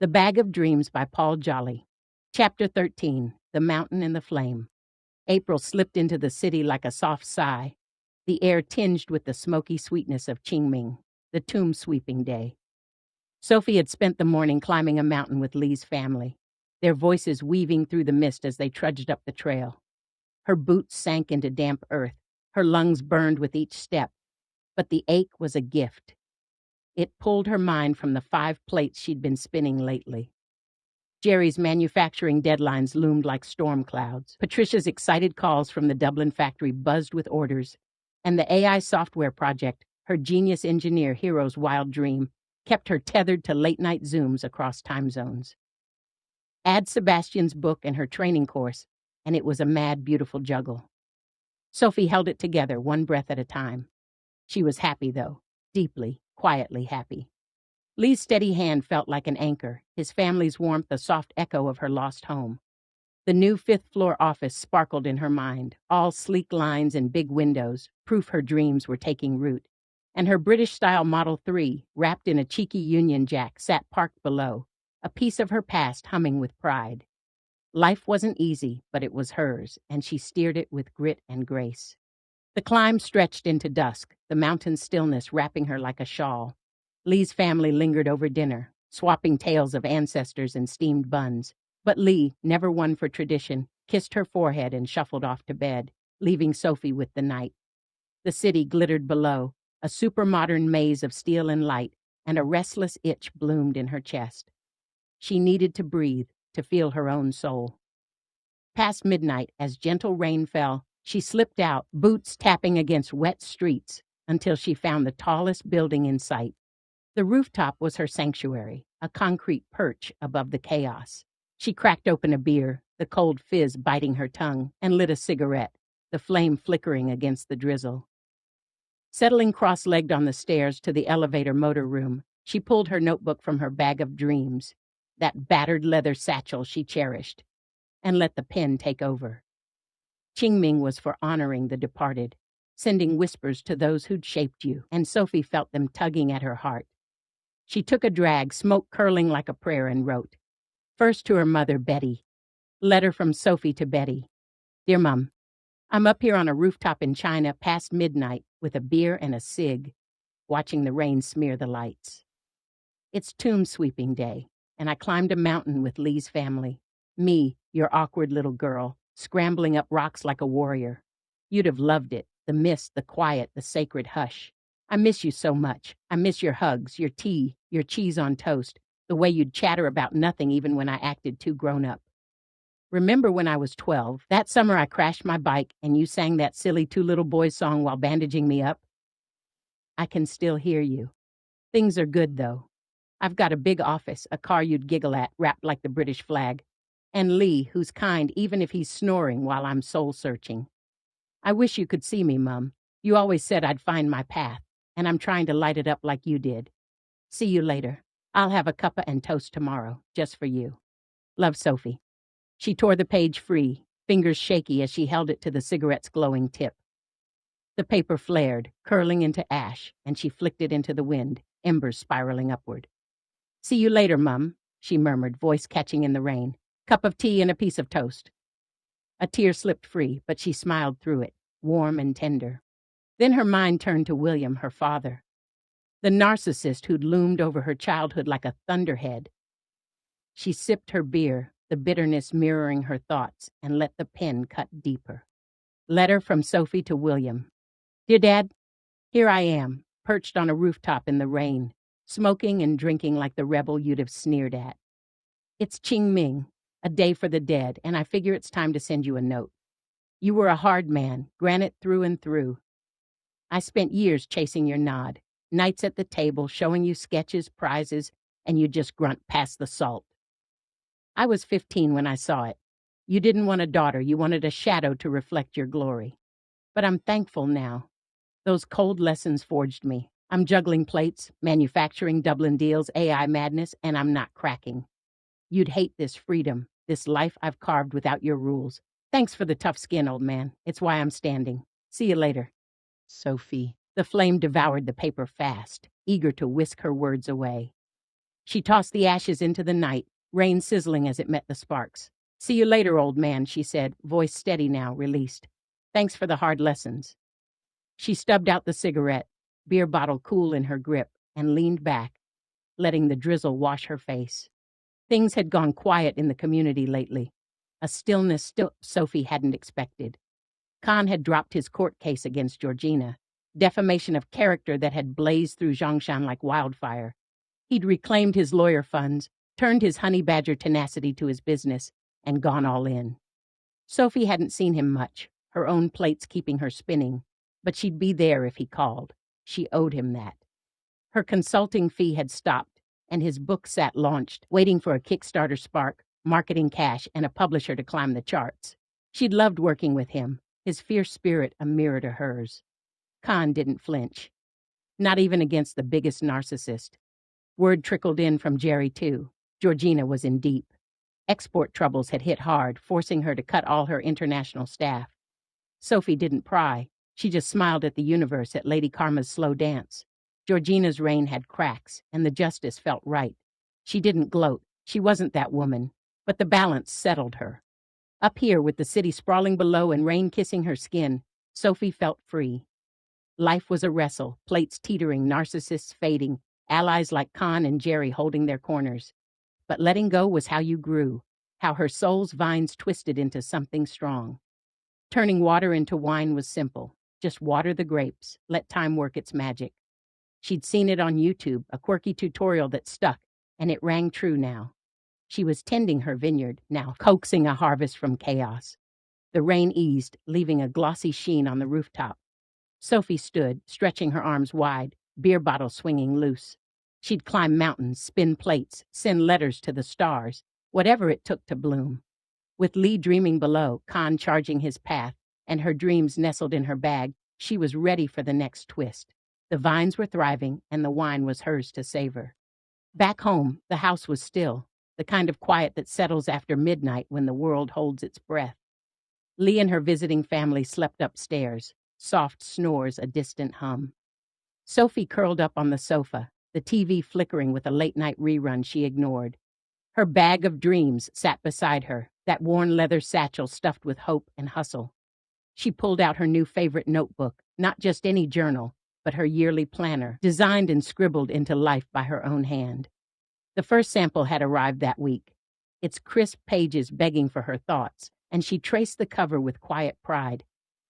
The Bag of Dreams by Paul Jolley. Chapter 13. The Mountain and the Flame. April slipped into the city like a soft sigh, the air tinged with the smoky sweetness of Qingming, the tomb-sweeping day. Sophie had spent the morning climbing a mountain with Li's family, their voices weaving through the mist as they trudged up the trail. Her boots sank into damp earth, her lungs burned with each step, but the ache was a gift. It pulled her mind from the 5 plates she'd been spinning lately. Jerry's manufacturing deadlines loomed like storm clouds. Patricia's excited calls from the Dublin factory buzzed with orders, and the AI software project, her genius engineer hero's wild dream, kept her tethered to late-night Zooms across time zones. Add Sebastian's book and her training course, and it was a mad, beautiful juggle. Sophie held it together, one breath at a time. She was happy, though, deeply, quietly happy. Li's steady hand felt like an anchor, his family's warmth a soft echo of her lost home. The new 5th-floor office sparkled in her mind, all sleek lines and big windows, proof her dreams were taking root. And her British-style Model 3, wrapped in a cheeky Union Jack, sat parked below, a piece of her past humming with pride. Life wasn't easy, but it was hers, and she steered it with grit and grace. The climb stretched into dusk, the mountain stillness wrapping her like a shawl. Li's family lingered over dinner, swapping tales of ancestors and steamed buns. But Li, never one for tradition, kissed her forehead and shuffled off to bed, leaving Sophie with the night. The city glittered below, a super-modern maze of steel and light, and a restless itch bloomed in her chest. She needed to breathe, to feel her own soul. Past midnight, as gentle rain fell, she slipped out, boots tapping against wet streets, until she found the tallest building in sight. The rooftop was her sanctuary, a concrete perch above the chaos. She cracked open a beer, the cold fizz biting her tongue, and lit a cigarette, the flame flickering against the drizzle. Settling cross-legged on the stairs to the elevator motor room, she pulled her notebook from her bag of dreams, that battered leather satchel she cherished, and let the pen take over. Qingming was for honoring the departed, sending whispers to those who'd shaped you, and Sophie felt them tugging at her heart. She took a drag, smoke curling like a prayer, and wrote. First to her mother, Betty. Letter from Sophie to Betty. Dear Mum, I'm up here on a rooftop in China past midnight with a beer and a cig, watching the rain smear the lights. It's tomb sweeping day, and I climbed a mountain with Li's family. Me, your awkward little girl, scrambling up rocks like a warrior. You'd have loved it, the mist, the quiet, the sacred hush. I miss you so much. I miss your hugs, your tea, your cheese on toast, the way you'd chatter about nothing even when I acted too grown up. Remember when I was 12, that summer I crashed my bike and you sang that silly 2 Little Boys song while bandaging me up? I can still hear you. Things are good, though. I've got a big office, a car you'd giggle at, wrapped like the British flag. And Li, who's kind even if he's snoring while I'm soul-searching. I wish you could see me, Mum. You always said I'd find my path, and I'm trying to light it up like you did. See you later. I'll have a cuppa and toast tomorrow, just for you. Love, Sophie. She tore the page free, fingers shaky as she held it to the cigarette's glowing tip. The paper flared, curling into ash, and she flicked it into the wind, embers spiraling upward. See you later, Mum, she murmured, voice catching in the rain. Cup of tea and a piece of toast. A tear slipped free, but she smiled through it, warm and tender. Then her mind turned to William, her father, the narcissist who'd loomed over her childhood like a thunderhead. She sipped her beer, the bitterness mirroring her thoughts, and let the pen cut deeper. Letter from Sophie to William. Dear Dad, here I am, perched on a rooftop in the rain, smoking and drinking like the rebel you'd have sneered at. It's Qingming, a day for the dead, and I figure it's time to send you a note. You were a hard man, granite through and through. I spent years chasing your nod, nights at the table showing you sketches, prizes, and you just grunt past the salt. I was 15 when I saw it. You didn't want a daughter, you wanted a shadow to reflect your glory. But I'm thankful now. Those cold lessons forged me. I'm juggling plates, manufacturing Dublin deals, AI madness, and I'm not cracking. You'd hate this freedom, this life I've carved without your rules. Thanks for the tough skin, old man. It's why I'm standing. See you later. Sophie. The flame devoured the paper fast, eager to whisk her words away. She tossed the ashes into the night, rain sizzling as it met the sparks. "See you later, old man," she said, voice steady now, released. "Thanks for the hard lessons." She stubbed out the cigarette, beer bottle cool in her grip, and leaned back, letting the drizzle wash her face. Things had gone quiet in the community lately, a stillness Sophie hadn't expected. Khan had dropped his court case against Georgina, defamation of character that had blazed through Zhongshan like wildfire. He'd reclaimed his lawyer funds, turned his honey badger tenacity to his business, and gone all in. Sophie hadn't seen him much, her own plates keeping her spinning, but she'd be there if he called. She owed him that. Her consulting fee had stopped, and his book sat launched, waiting for a Kickstarter spark, marketing cash, and a publisher to climb the charts. She'd loved working with him, his fierce spirit a mirror to hers. Khan didn't flinch, not even against the biggest narcissist. Word trickled in from Jerry, too. Georgina was in deep. Export troubles had hit hard, forcing her to cut all her international staff. Sophie didn't pry. She just smiled at the universe, at Lady Karma's slow dance. Georgina's reign had cracks, and the justice felt right. She didn't gloat. She wasn't that woman. But the balance settled her. Up here, with the city sprawling below and rain kissing her skin, Sophie felt free. Life was a wrestle, plates teetering, narcissists fading, allies like Khan and Jerry holding their corners. But letting go was how you grew, how her soul's vines twisted into something strong. Turning water into wine was simple. Just water the grapes, let time work its magic. She'd seen it on YouTube, a quirky tutorial that stuck, and it rang true now. She was tending her vineyard, now coaxing a harvest from chaos. The rain eased, leaving a glossy sheen on the rooftop. Sophie stood, stretching her arms wide, beer bottle swinging loose. She'd climb mountains, spin plates, send letters to the stars, whatever it took to bloom. With Lee dreaming below, Khan charging his path, and her dreams nestled in her bag, she was ready for the next twist. The vines were thriving, and the wine was hers to savor. Back home, the house was still, the kind of quiet that settles after midnight when the world holds its breath. Lee and her visiting family slept upstairs, soft snores, a distant hum. Sophie curled up on the sofa, the TV flickering with a late-night rerun she ignored. Her bag of dreams sat beside her, that worn leather satchel stuffed with hope and hustle. She pulled out her new favorite notebook, not just any journal, but her yearly planner, designed and scribbled into life by her own hand. The first sample had arrived that week, its crisp pages begging for her thoughts, and she traced the cover with quiet pride.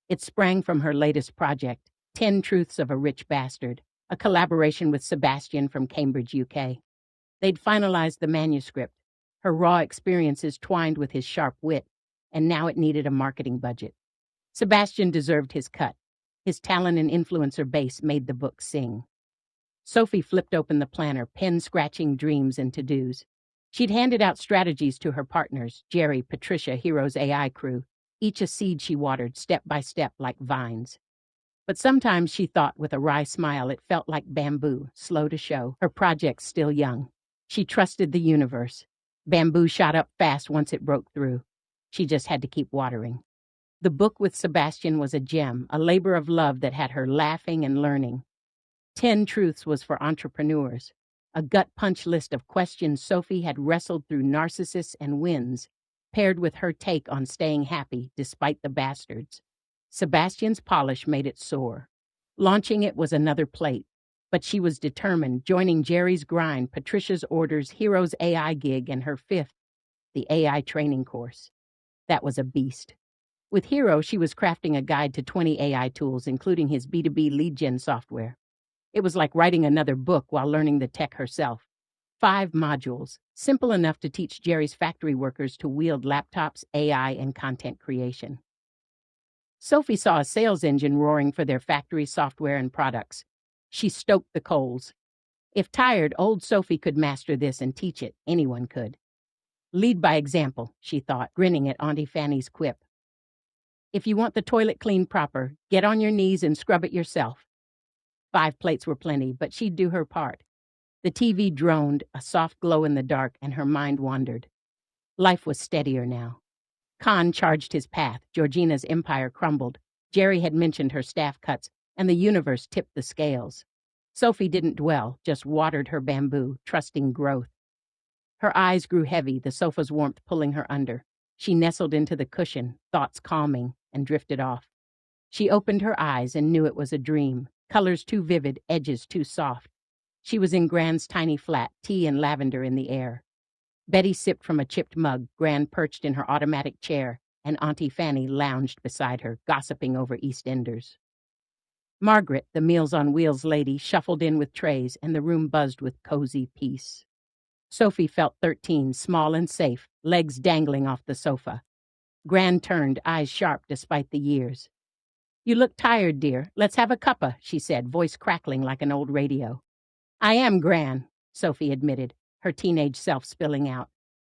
It sprang from her latest project, 10 Truths of a Rich Bastard, a collaboration with Sebastian from Cambridge, UK. They'd finalized the manuscript, her raw experiences twined with his sharp wit, and now it needed a marketing budget. Sebastian deserved his cut. His talent and influencer base made the book sing. Sophie flipped open the planner, pen-scratching dreams and to-dos. She'd handed out strategies to her partners, Jerry, Patricia, Hero's AI crew, each a seed she watered step by step like vines. But sometimes she thought with a wry smile it felt like bamboo, slow to show, her projects still young. She trusted the universe. Bamboo shot up fast once it broke through. She just had to keep watering. The book with Sebastian was a gem, a labor of love that had her laughing and learning. 10 Truths was for entrepreneurs, a gut-punch list of questions Sophie had wrestled through narcissists and wins, paired with her take on staying happy despite the bastards. Sebastian's polish made it soar. Launching it was another plate, but she was determined, joining Jerry's grind, Patricia's orders, Hero's AI gig, and her fifth, the AI training course. That was a beast. With Hero, she was crafting a guide to 20 AI tools, including his B2B lead gen software. It was like writing another book while learning the tech herself. 5 modules, simple enough to teach Jerry's factory workers to wield laptops, AI, and content creation. Sophie saw a sales engine roaring for their factory software and products. She stoked the coals. If tired, old Sophie could master this and teach it. Anyone could. Lead by example, she thought, grinning at Auntie Fanny's quip. If you want the toilet cleaned proper, get on your knees and scrub it yourself. 5 plates were plenty, but she'd do her part. The TV droned, a soft glow in the dark, and her mind wandered. Life was steadier now. Khan charged his path, Georgina's empire crumbled, Jerry had mentioned her staff cuts, and the universe tipped the scales. Sophie didn't dwell, just watered her bamboo, trusting growth. Her eyes grew heavy, the sofa's warmth pulling her under. She nestled into the cushion, thoughts calming, and drifted off. She opened her eyes and knew it was a dream, colors too vivid, edges too soft. She was in Gran's tiny flat, tea and lavender in the air. Betty sipped from a chipped mug, Gran perched in her automatic chair, and Auntie Fanny lounged beside her, gossiping over EastEnders. Margaret, the Meals on Wheels lady, shuffled in with trays, and the room buzzed with cozy peace. Sophie felt 13, small and safe, legs dangling off the sofa. Gran turned, eyes sharp despite the years. "You look tired, dear. Let's have a cuppa," she said, voice crackling like an old radio. "I am Gran," Sophie admitted, her teenage self spilling out.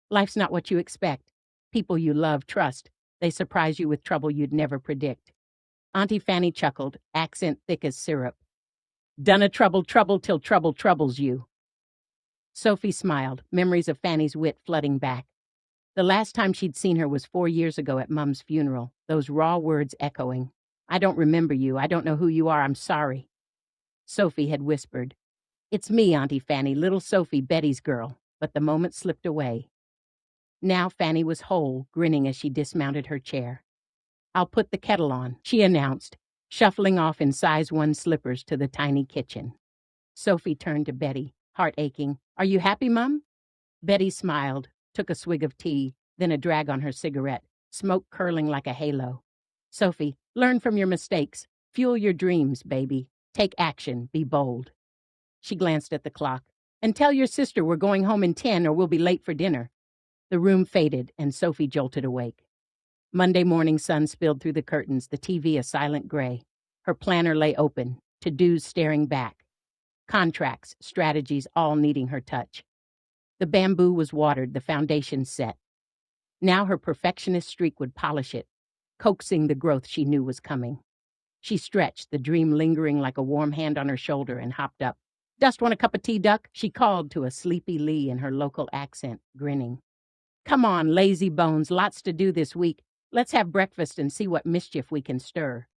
"Life's not what you expect. People you love, trust. They surprise you with trouble you'd never predict." Auntie Fanny chuckled, accent thick as syrup. "Done trouble till trouble troubles you." Sophie smiled, memories of Fanny's wit flooding back. The last time she'd seen her was 4 years ago at Mum's funeral, those raw words echoing. "I don't remember you. I don't know who you are. I'm sorry." Sophie had whispered, "It's me, Auntie Fanny, little Sophie, Betty's girl," but the moment slipped away. Now Fanny was whole, grinning as she dismounted her chair. "I'll put the kettle on," she announced, shuffling off in size 1 slippers to the tiny kitchen. Sophie turned to Betty, heart aching. "Are you happy, Mum?" Betty smiled, took a swig of tea, then a drag on her cigarette, smoke curling like a halo. "Sophie, learn from your mistakes. Fuel your dreams, baby. Take action. Be bold." She glanced at the clock. "And tell your sister we're going home in 10 or we'll be late for dinner." The room faded, and Sophie jolted awake. Monday morning sun spilled through the curtains, the TV a silent gray. Her planner lay open, to-dos staring back. Contracts, strategies, all needing her touch. The bamboo was watered, the foundation set. Now her perfectionist streak would polish it, coaxing the growth she knew was coming. She stretched, the dream lingering like a warm hand on her shoulder, and hopped up. "Dust want a cup of tea, duck?" she called to a sleepy Lee in her local accent, grinning. "Come on, lazy bones, lots to do this week. Let's have breakfast and see what mischief we can stir."